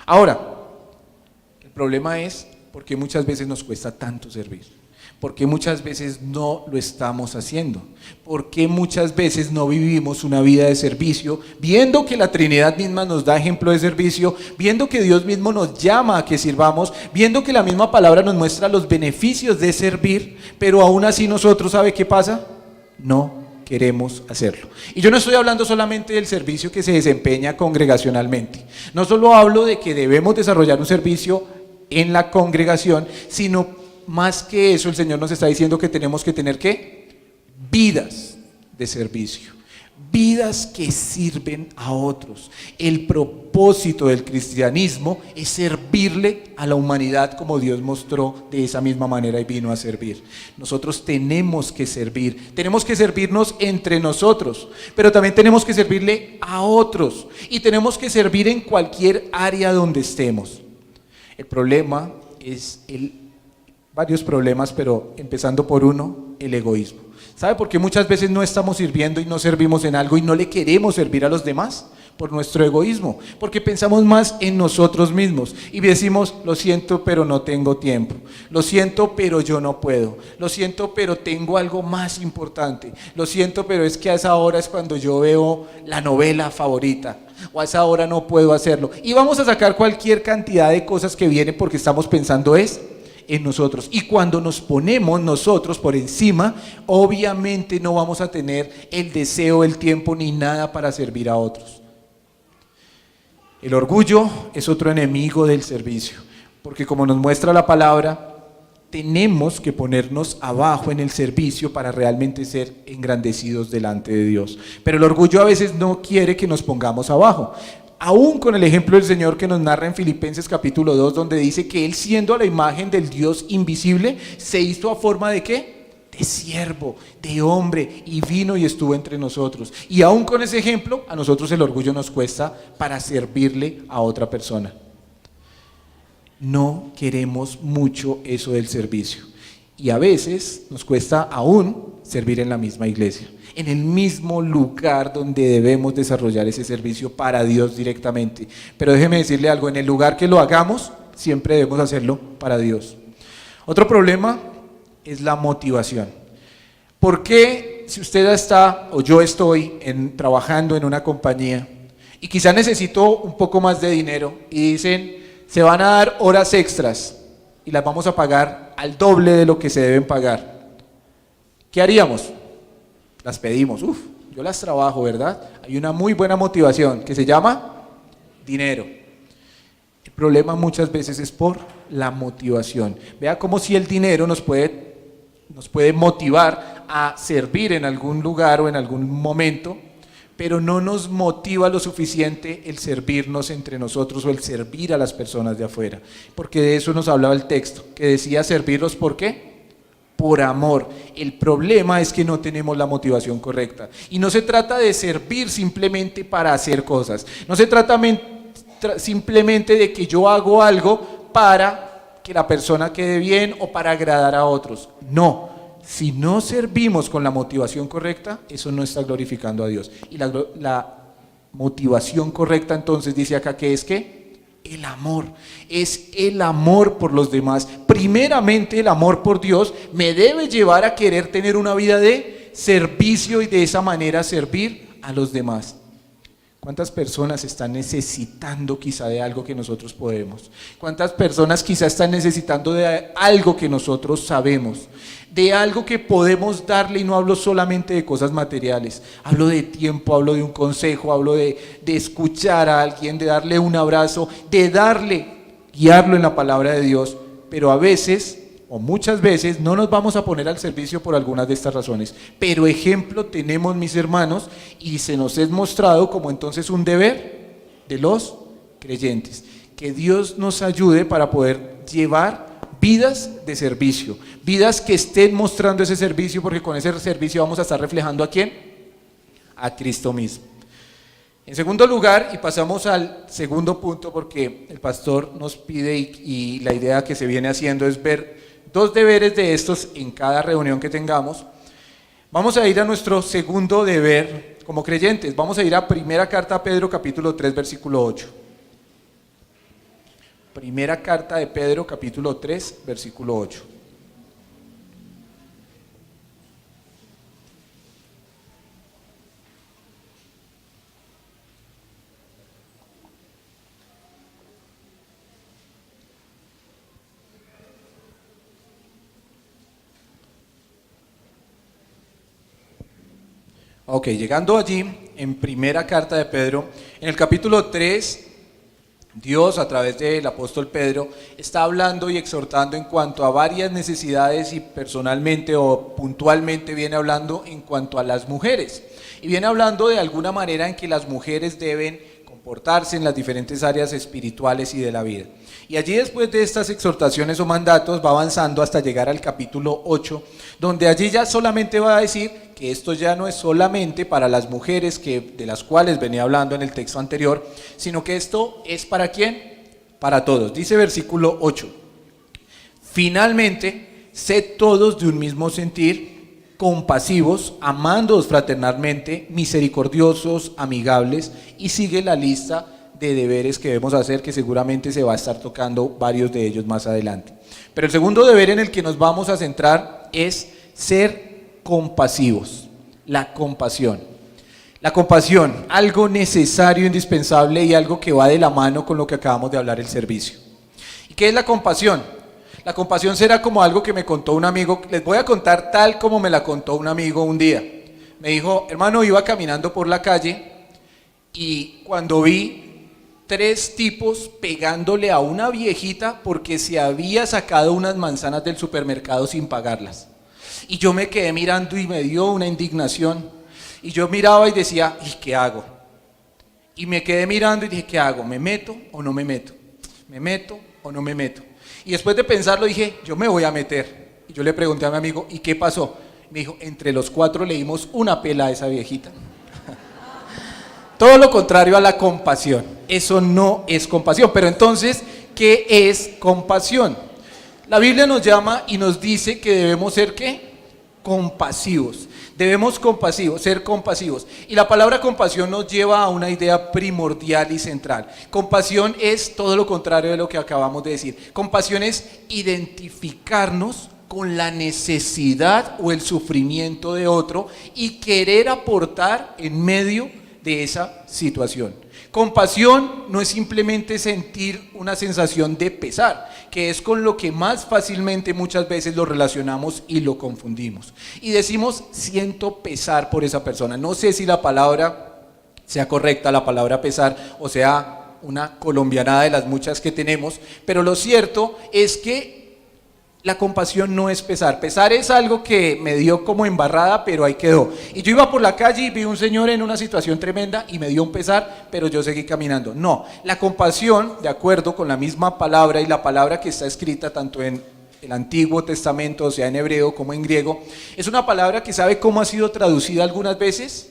Ahora, el problema es por qué muchas veces nos cuesta tanto servir. ¿Por qué muchas veces no lo estamos haciendo? ¿Por qué muchas veces no vivimos una vida de servicio, viendo que la Trinidad misma nos da ejemplo de servicio, viendo que Dios mismo nos llama a que sirvamos, viendo que la misma palabra nos muestra los beneficios de servir, pero aún así nosotros, ¿sabe qué pasa? No queremos hacerlo. Y yo no estoy hablando solamente del servicio que se desempeña congregacionalmente. No solo hablo de que debemos desarrollar un servicio en la congregación, sino más que eso, el Señor nos está diciendo que tenemos que tener ¿qué? vidas de servicio, vidas que sirven a otros. El propósito del cristianismo es servirle a la humanidad como Dios mostró de esa misma manera y vino a servir. Nosotros tenemos que servir, tenemos que servirnos entre nosotros, pero también tenemos que servirle a otros y tenemos que servir en cualquier área donde estemos. El problema es varios problemas, pero empezando por uno, el egoísmo. ¿Sabe por qué muchas veces no estamos sirviendo y no servimos en algo y no le queremos servir a los demás? Por nuestro egoísmo, porque pensamos más en nosotros mismos y decimos, lo siento, pero no tengo tiempo, lo siento, pero yo no puedo, lo siento, pero tengo algo más importante, lo siento, pero es que a esa hora es cuando yo veo la novela favorita, o a esa hora no puedo hacerlo, y vamos a sacar cualquier cantidad de cosas que vienen porque estamos pensando en nosotros, y cuando nos ponemos nosotros por encima, obviamente no vamos a tener el deseo, el tiempo ni nada para servir a otros. El orgullo es otro enemigo del servicio, porque como nos muestra la palabra, tenemos que ponernos abajo en el servicio para realmente ser engrandecidos delante de Dios. Pero el orgullo a veces no quiere que nos pongamos abajo. Aún con el ejemplo del Señor que nos narra en Filipenses capítulo 2, donde dice que Él, siendo a la imagen del Dios invisible, se hizo a forma ¿de qué? De siervo, de hombre, y vino y estuvo entre nosotros. Y aún con ese ejemplo, a nosotros el orgullo nos cuesta para servirle a otra persona. No queremos mucho eso del servicio. Y a veces nos cuesta aún servir en la misma iglesia, en el mismo lugar donde debemos desarrollar ese servicio para Dios directamente. Pero déjeme decirle algo, en el lugar que lo hagamos, siempre debemos hacerlo para Dios. Otro problema es la motivación. ¿Por qué si usted está o yo estoy trabajando en una compañía y quizá necesito un poco más de dinero y dicen se van a dar horas extras y las vamos a pagar al doble de lo que se deben pagar? ¿Qué haríamos? Las pedimos. Yo las trabajo, ¿verdad? Hay una muy buena motivación que se llama dinero. El problema muchas veces es por la motivación. Vea como si el dinero nos puede motivar a servir en algún lugar o en algún momento, pero no nos motiva lo suficiente el servirnos entre nosotros o el servir a las personas de afuera, porque de eso nos hablaba el texto, que decía servirlos ¿por qué? Por amor. El problema es que no tenemos la motivación correcta, y no se trata de servir simplemente para hacer cosas, no se trata simplemente de que yo hago algo para que la persona quede bien o para agradar a otros. No, si no servimos con la motivación correcta, eso no está glorificando a Dios. Y la motivación correcta entonces dice acá que es ¿qué? El amor, es el amor por los demás. Primeramente el amor por Dios me debe llevar a querer tener una vida de servicio y de esa manera servir a los demás. ¿Cuántas personas están necesitando quizá de algo que nosotros podemos? ¿Cuántas personas quizá están necesitando de algo que nosotros sabemos? De algo que podemos darle, y no hablo solamente de cosas materiales. Hablo de tiempo, hablo de un consejo, hablo de escuchar a alguien, de darle un abrazo, guiarlo en la palabra de Dios. Pero a veces, o muchas veces, no nos vamos a poner al servicio por algunas de estas razones. Pero ejemplo tenemos, mis hermanos, y se nos es mostrado como entonces un deber de los creyentes. Que Dios nos ayude para poder llevar vidas de servicio, vidas que estén mostrando ese servicio, porque con ese servicio vamos a estar reflejando ¿a quién? A Cristo mismo. En segundo lugar, y pasamos al segundo punto porque el pastor nos pide y la idea que se viene haciendo es ver 2 deberes de estos en cada reunión que tengamos. Vamos a ir a nuestro segundo deber como creyentes. Vamos a ir a primera carta a Pedro capítulo 3 versículo 8. Primera carta de Pedro capítulo 3 versículo 8. Ok, llegando allí, en primera carta de Pedro, en el capítulo 3, Dios, a través del apóstol Pedro, está hablando y exhortando en cuanto a varias necesidades y personalmente o puntualmente viene hablando en cuanto a las mujeres. Y viene hablando de alguna manera en que las mujeres deben comportarse en las diferentes áreas espirituales y de la vida. Y allí, después de estas exhortaciones o mandatos, va avanzando hasta llegar al capítulo 8, donde allí ya solamente va a decir que esto ya no es solamente para las mujeres de las cuales venía hablando en el texto anterior, sino que esto es ¿para quién? Para todos. Dice versículo 8: finalmente, sed todos de un mismo sentir, compasivos, amándoos fraternalmente, misericordiosos, amigables, y sigue la lista de deberes que debemos hacer, que seguramente se va a estar tocando varios de ellos más adelante. Pero el segundo deber en el que nos vamos a centrar es ser compasivos. La compasión. La compasión, algo necesario, indispensable y algo que va de la mano con lo que acabamos de hablar, el servicio. ¿Y qué es la compasión? La compasión será como algo que me contó un amigo. Les voy a contar tal como me la contó un amigo un día. Me dijo: hermano, iba caminando por la calle y cuando vi 3 tipos pegándole a una viejita porque se había sacado unas manzanas del supermercado sin pagarlas. Y yo me quedé mirando y me dio una indignación. Y yo miraba y decía: ¿y qué hago? Y me quedé mirando y dije: ¿qué hago? ¿Me meto o no me meto? ¿Me meto o no me meto? Y después de pensarlo dije: yo me voy a meter. Y yo le pregunté a mi amigo: ¿y qué pasó? Me dijo: entre los 4 le dimos una pela a esa viejita. Todo lo contrario a la compasión. Eso no es compasión. Pero entonces, ¿qué es compasión? La Biblia nos llama y nos dice que debemos ser ¿qué? Compasivos. Debemos ser compasivos. Y la palabra compasión nos lleva a una idea primordial y central. Compasión es todo lo contrario de lo que acabamos de decir. Compasión es identificarnos con la necesidad o el sufrimiento de otro y querer aportar en medio de esa situación. Compasión no es simplemente sentir una sensación de pesar, que es con lo que más fácilmente muchas veces lo relacionamos y lo confundimos. Y decimos: siento pesar por esa persona. No sé si la palabra sea correcta, la palabra pesar, o sea una colombianada de las muchas que tenemos, pero lo cierto es que la compasión no es pesar. Pesar es algo que me dio como embarrada, pero ahí quedó. Y yo iba por la calle y vi un señor en una situación tremenda y me dio un pesar, pero yo seguí caminando. No, la compasión, de acuerdo con la misma palabra y la palabra que está escrita tanto en el Antiguo Testamento, o sea en hebreo como en griego, es una palabra que ¿sabe cómo ha sido traducida algunas veces?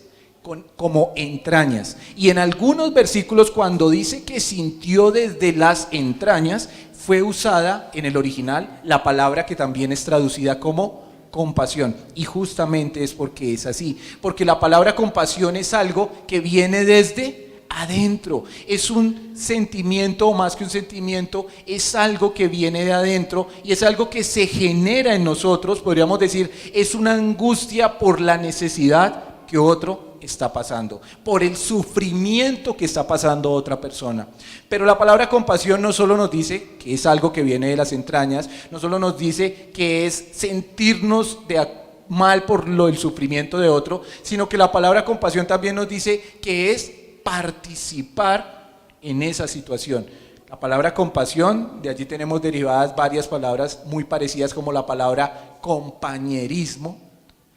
Como entrañas. Y en algunos versículos, cuando dice que sintió desde las entrañas, fue usada en el original la palabra que también es traducida como compasión. Y justamente es porque es así, porque la palabra compasión es algo que viene desde adentro, es un sentimiento, o más que un sentimiento, es algo que viene de adentro y es algo que se genera en nosotros. Podríamos decir, es una angustia por la necesidad que otro está pasando, por el sufrimiento que está pasando otra persona. Pero la palabra compasión no solo nos dice que es algo que viene de las entrañas, no solo nos dice que es sentirnos mal por el sufrimiento de otro, sino que la palabra compasión también nos dice que es participar en esa situación. La palabra compasión, de allí tenemos derivadas varias palabras muy parecidas, como la palabra compañerismo,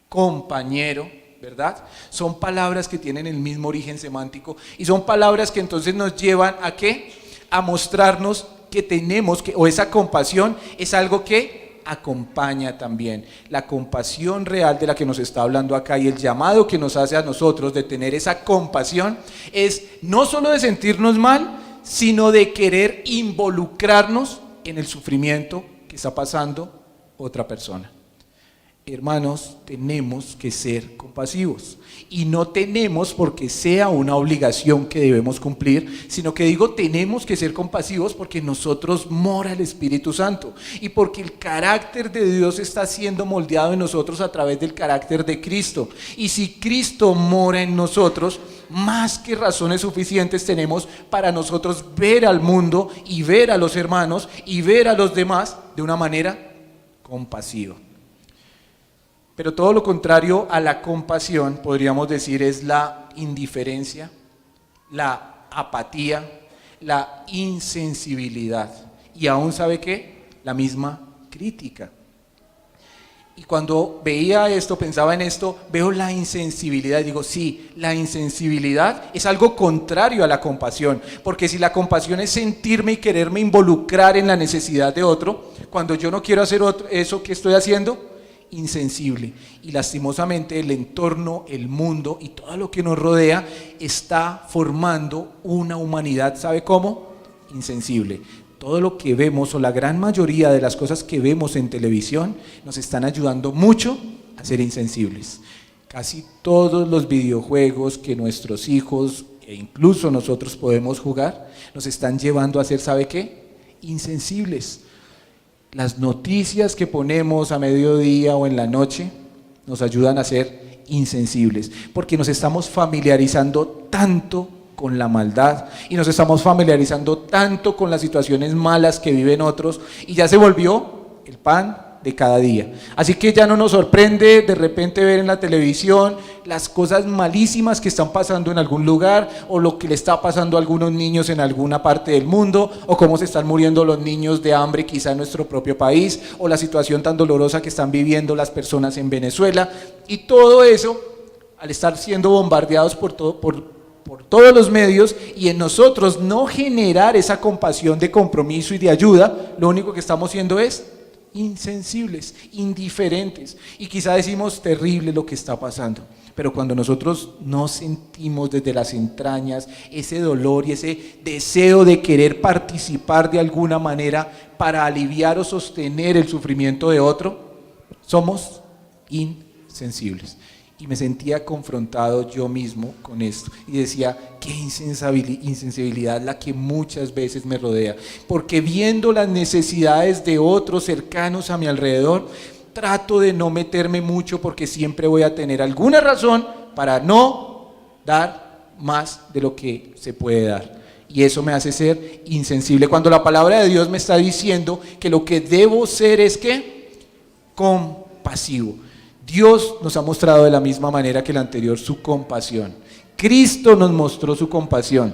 compañero, ¿verdad? Son palabras que tienen el mismo origen semántico y son palabras que entonces nos llevan ¿a qué? A mostrarnos que tenemos que, o esa compasión es algo que acompaña también. La compasión real de la que nos está hablando acá y el llamado que nos hace a nosotros de tener esa compasión es no solo de sentirnos mal, sino de querer involucrarnos en el sufrimiento que está pasando otra persona. Hermanos, tenemos que ser compasivos y no tenemos porque sea una obligación que debemos cumplir, sino que digo tenemos que ser compasivos porque en nosotros mora el Espíritu Santo y porque el carácter de Dios está siendo moldeado en nosotros a través del carácter de Cristo. Y si Cristo mora en nosotros, más que razones suficientes tenemos para nosotros ver al mundo y ver a los hermanos y ver a los demás de una manera compasiva. Pero todo lo contrario a la compasión, podríamos decir, es la indiferencia, la apatía, la insensibilidad. Y aún sabe qué, la misma crítica. Y cuando veía esto, pensaba en esto, veo la insensibilidad y digo, sí, la insensibilidad es algo contrario a la compasión, porque si la compasión es sentirme y quererme involucrar en la necesidad de otro, cuando yo no quiero hacer eso que estoy haciendo, insensible. Y lastimosamente el entorno, el mundo y todo lo que nos rodea está formando una humanidad, ¿sabe cómo? Insensible. Todo lo que vemos o la gran mayoría de las cosas que vemos en televisión nos están ayudando mucho a ser insensibles. Casi todos los videojuegos que nuestros hijos e incluso nosotros podemos jugar nos están llevando a ser, ¿sabe qué? Insensibles. Las noticias que ponemos a mediodía o en la noche nos ayudan a ser insensibles, porque nos estamos familiarizando tanto con la maldad y nos estamos familiarizando tanto con las situaciones malas que viven otros y ya se volvió el pan de cada día. Así que ya no nos sorprende de repente ver en la televisión las cosas malísimas que están pasando en algún lugar o lo que le está pasando a algunos niños en alguna parte del mundo o cómo se están muriendo los niños de hambre quizá en nuestro propio país o la situación tan dolorosa que están viviendo las personas en Venezuela y todo eso al estar siendo bombardeados por todos los medios y en nosotros no generar esa compasión de compromiso y de ayuda, lo único que estamos haciendo es insensibles, indiferentes y quizá decimos terrible lo que está pasando, pero cuando nosotros no sentimos desde las entrañas ese dolor y ese deseo de querer participar de alguna manera para aliviar o sostener el sufrimiento de otro, somos insensibles. Y me sentía confrontado yo mismo con esto y decía, qué insensibilidad la que muchas veces me rodea, porque viendo las necesidades de otros cercanos a mi alrededor, trato de no meterme mucho porque siempre voy a tener alguna razón para no dar más de lo que se puede dar. Y eso me hace ser insensible, cuando la palabra de Dios me está diciendo que lo que debo ser es ¿qué? Compasivo. Dios nos ha mostrado de la misma manera que el anterior su compasión. Cristo nos mostró su compasión.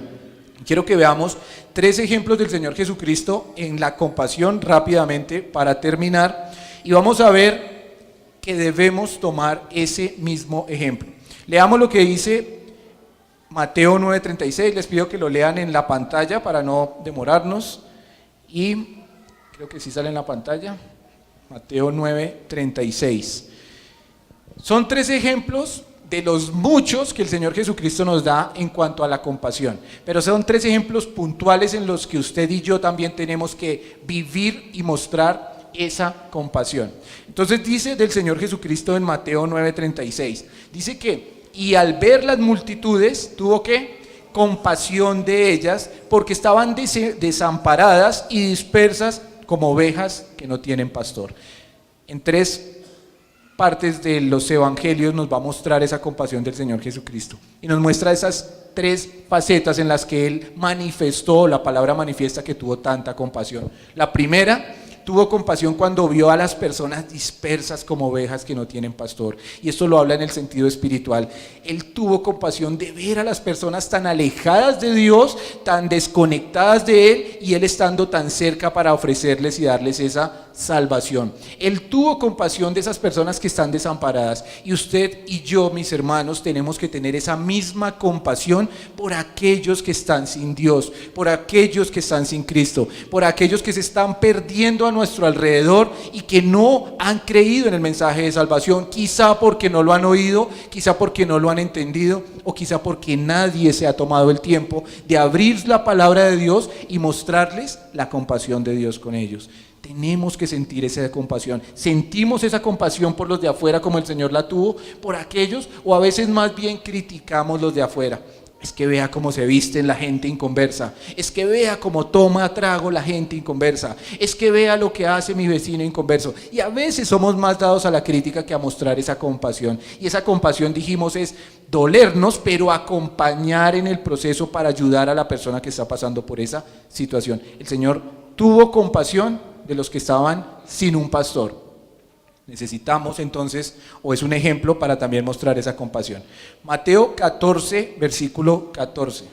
Quiero que veamos 3 ejemplos del Señor Jesucristo en la compasión rápidamente para terminar. Y vamos a ver que debemos tomar ese mismo ejemplo. Leamos lo que dice Mateo 9:36. Les pido que lo lean en la pantalla para no demorarnos. Y creo que sí sale en la pantalla. Mateo 9:36. Son 3 ejemplos de los muchos que el Señor Jesucristo nos da en cuanto a la compasión, pero son 3 ejemplos puntuales en los que usted y yo también tenemos que vivir y mostrar esa compasión. Entonces dice del Señor Jesucristo en Mateo 9:36, dice que, y al ver las multitudes, tuvo que compasión de ellas, porque estaban desamparadas y dispersas como ovejas que no tienen pastor. En 3 partes de los evangelios nos va a mostrar esa compasión del Señor Jesucristo y nos muestra esas 3 facetas en las que Él manifestó, la palabra manifiesta que tuvo tanta compasión. La primera, tuvo compasión cuando vio a las personas dispersas como ovejas que no tienen pastor, y esto lo habla en el sentido espiritual. Él tuvo compasión de ver a las personas tan alejadas de Dios, tan desconectadas de Él, y Él estando tan cerca para ofrecerles y darles esa salvación. Él tuvo compasión de esas personas que están desamparadas, y usted y yo, mis hermanos, tenemos que tener esa misma compasión por aquellos que están sin Dios, por aquellos que están sin Cristo, por aquellos que se están perdiendo a nuestro alrededor y que no han creído en el mensaje de salvación, quizá porque no lo han oído, quizá porque no lo han entendido, o quizá porque nadie se ha tomado el tiempo de abrir la palabra de Dios y mostrarles la compasión de Dios con ellos. Tenemos que sentir esa compasión. Sentimos esa compasión por los de afuera como el Señor la tuvo por aquellos, o a veces más bien criticamos los de afuera. Es que vea cómo se visten la gente inconversa, es que vea cómo toma trago la gente inconversa, es que vea lo que hace mi vecino inconverso. Y a veces somos más dados a la crítica que a mostrar esa compasión. Y esa compasión, dijimos, es dolernos, pero acompañar en el proceso para ayudar a la persona que está pasando por esa situación. El Señor tuvo compasión de los que estaban sin un pastor. Necesitamos entonces, o es un ejemplo para también mostrar esa compasión. Mateo 14, versículo 14.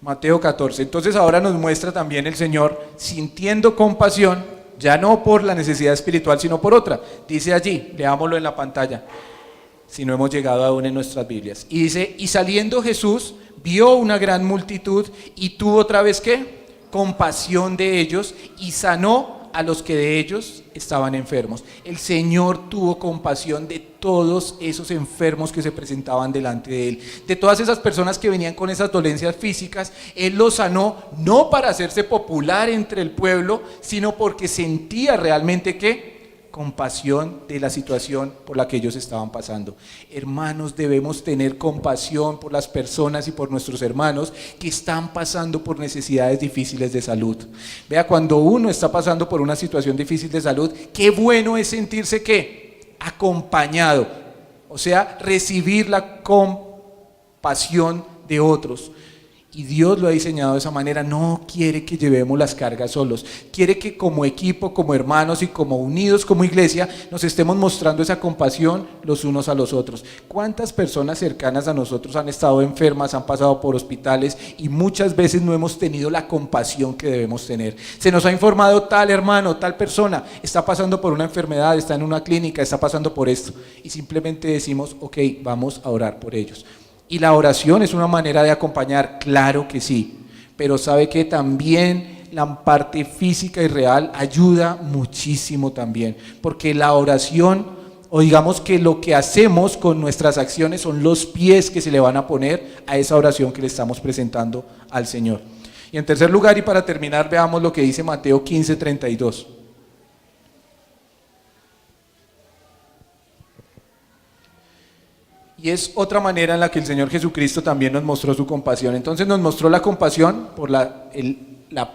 Mateo 14. Entonces ahora nos muestra también el Señor sintiendo compasión, ya no por la necesidad espiritual, sino por otra. Dice allí, leámoslo en la pantalla, si no hemos llegado aún en nuestras Biblias. Y dice, y saliendo Jesús, vio una gran multitud y tuvo otra vez, ¿qué? Compasión de ellos y sanó a los que de ellos estaban enfermos. El Señor tuvo compasión de todos esos enfermos que se presentaban delante de Él, de todas esas personas que venían con esas dolencias físicas. Él los sanó no para hacerse popular entre el pueblo, sino porque sentía realmente que compasión de la situación por la que ellos estaban pasando. Hermanos, debemos tener compasión por las personas y por nuestros hermanos que están pasando por necesidades difíciles de salud. Vea, cuando uno está pasando por una situación difícil de salud, qué bueno es sentirse ¿qué? Acompañado, o sea, recibir la compasión de otros. Y Dios lo ha diseñado de esa manera, no quiere que llevemos las cargas solos, quiere que como equipo, como hermanos y como unidos como iglesia, nos estemos mostrando esa compasión los unos a los otros. ¿Cuántas personas cercanas a nosotros han estado enfermas, han pasado por hospitales y muchas veces no hemos tenido la compasión que debemos tener? Se nos ha informado tal hermano, tal persona, está pasando por una enfermedad, está en una clínica, está pasando por esto. Y simplemente decimos, ok, vamos a orar por ellos. Y la oración es una manera de acompañar, claro que sí, pero sabe que también la parte física y real ayuda muchísimo también, porque la oración, o digamos que lo que hacemos con nuestras acciones son los pies que se le van a poner a esa oración que le estamos presentando al Señor. Y en tercer lugar, y para terminar, veamos lo que dice Mateo 15:32. Y es otra manera en la que el Señor Jesucristo también nos mostró su compasión. Entonces nos mostró la compasión por la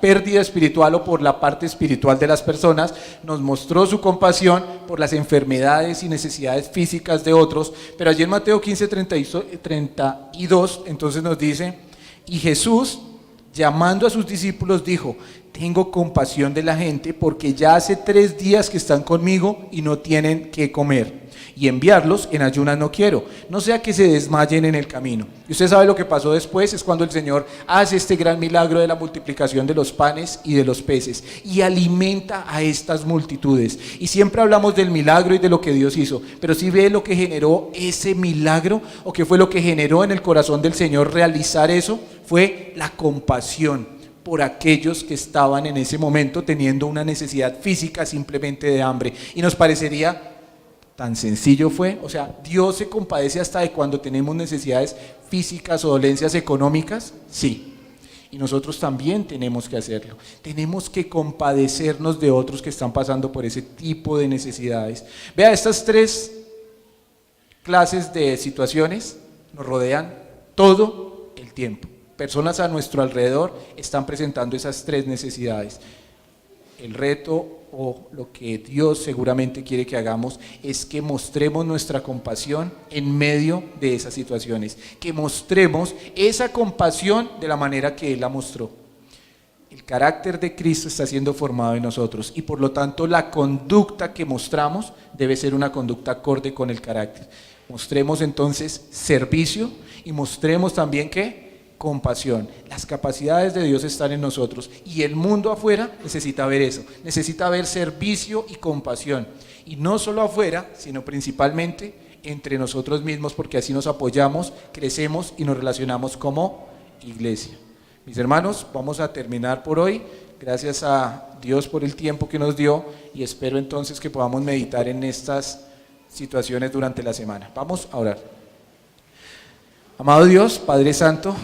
pérdida espiritual o por la parte espiritual de las personas, nos mostró su compasión por las enfermedades y necesidades físicas de otros, pero allí en Mateo 15:32, entonces nos dice, y Jesús, llamando a sus discípulos, dijo, tengo compasión de la gente porque ya hace 3 días que están conmigo y no tienen qué comer. Y enviarlos en ayunas no quiero, no sea que se desmayen en el camino. Y usted sabe lo que pasó después, es cuando el Señor hace este gran milagro de la multiplicación de los panes y de los peces y alimenta a estas multitudes. Y siempre hablamos del milagro y de lo que Dios hizo, pero si ve lo que generó ese milagro o qué fue lo que generó en el corazón del Señor realizar eso, fue la compasión por aquellos que estaban en ese momento teniendo una necesidad física simplemente de hambre. Y nos parecería tan sencillo fue, o sea, Dios se compadece hasta de cuando tenemos necesidades físicas o dolencias económicas, sí, y nosotros también tenemos que hacerlo, tenemos que compadecernos de otros que están pasando por ese tipo de necesidades. Vea, estas 3 clases de situaciones nos rodean todo el tiempo, personas a nuestro alrededor están presentando esas 3 necesidades. El reto o lo que Dios seguramente quiere que hagamos es que mostremos nuestra compasión en medio de esas situaciones, que mostremos esa compasión de la manera que Él la mostró. El carácter de Cristo está siendo formado en nosotros y por lo tanto la conducta que mostramos debe ser una conducta acorde con el carácter. Mostremos entonces servicio y mostremos también que compasión. Las capacidades de Dios están en nosotros y el mundo afuera necesita ver eso, necesita ver servicio y compasión, y no solo afuera, sino principalmente entre nosotros mismos, porque así nos apoyamos, crecemos y nos relacionamos como iglesia. Mis hermanos, vamos a terminar por hoy, gracias a Dios por el tiempo que nos dio y espero entonces que podamos meditar en estas situaciones durante la semana. Vamos a orar. Amado Dios, Padre Santo,